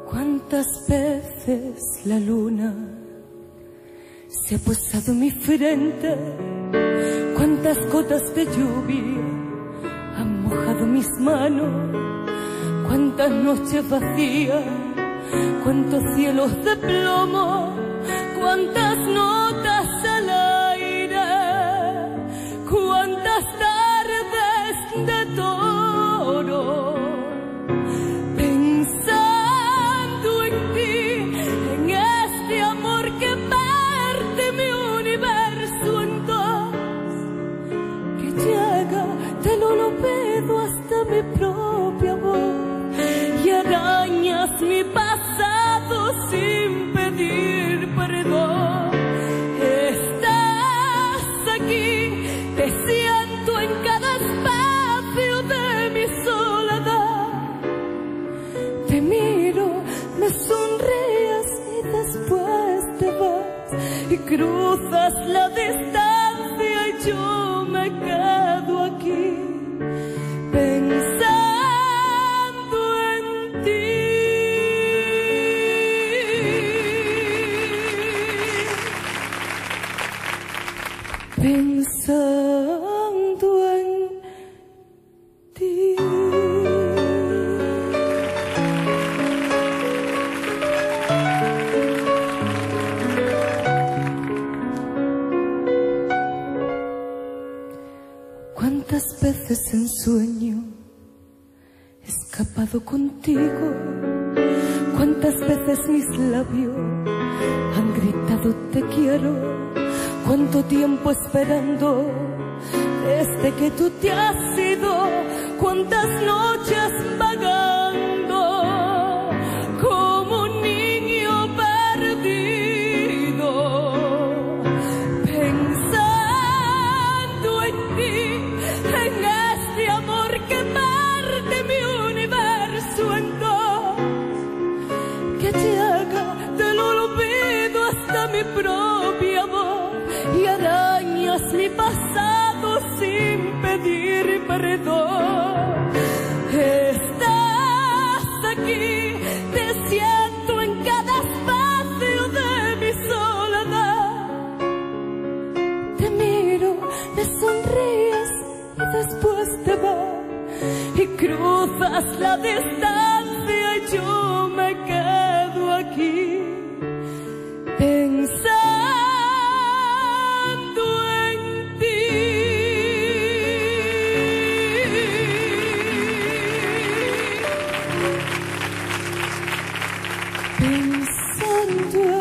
Cuántas veces la luna se ha posado en mi frente, cuántas gotas de lluvia han mojado mis manos, cuántas noches vacías, cuántos cielos de plomo, cuántas notas al aire, cuántas tardes de toro. Hasta mi propia voz y arañas mi pasado sin pedir perdón. Estás aquí, te siento en cada espacio de mi soledad. Te miro, me sonríes y después te vas y cruzas la distancia y yo me quedo aquí. Pensando en ti, pensando en ti. ¿Cuántas veces en sueño he escapado contigo? ¿Cuántas veces mis labios han gritado te quiero? ¿Cuánto tiempo esperando desde que tú te has ido? ¿Cuántas noches vagando como un niño perdido? Pensando en ti, en este amor que parte mi universo en dos, que llega del olvido hasta mi propia voz y arañas mi pasado sin pedir perdón. Estás aquí, te siento en cada espacio de mi soledad. Te miro, me sonríes y después te vas y cruzas la distancia y yo me quedo aquí pensando en ti. Pensando en ti.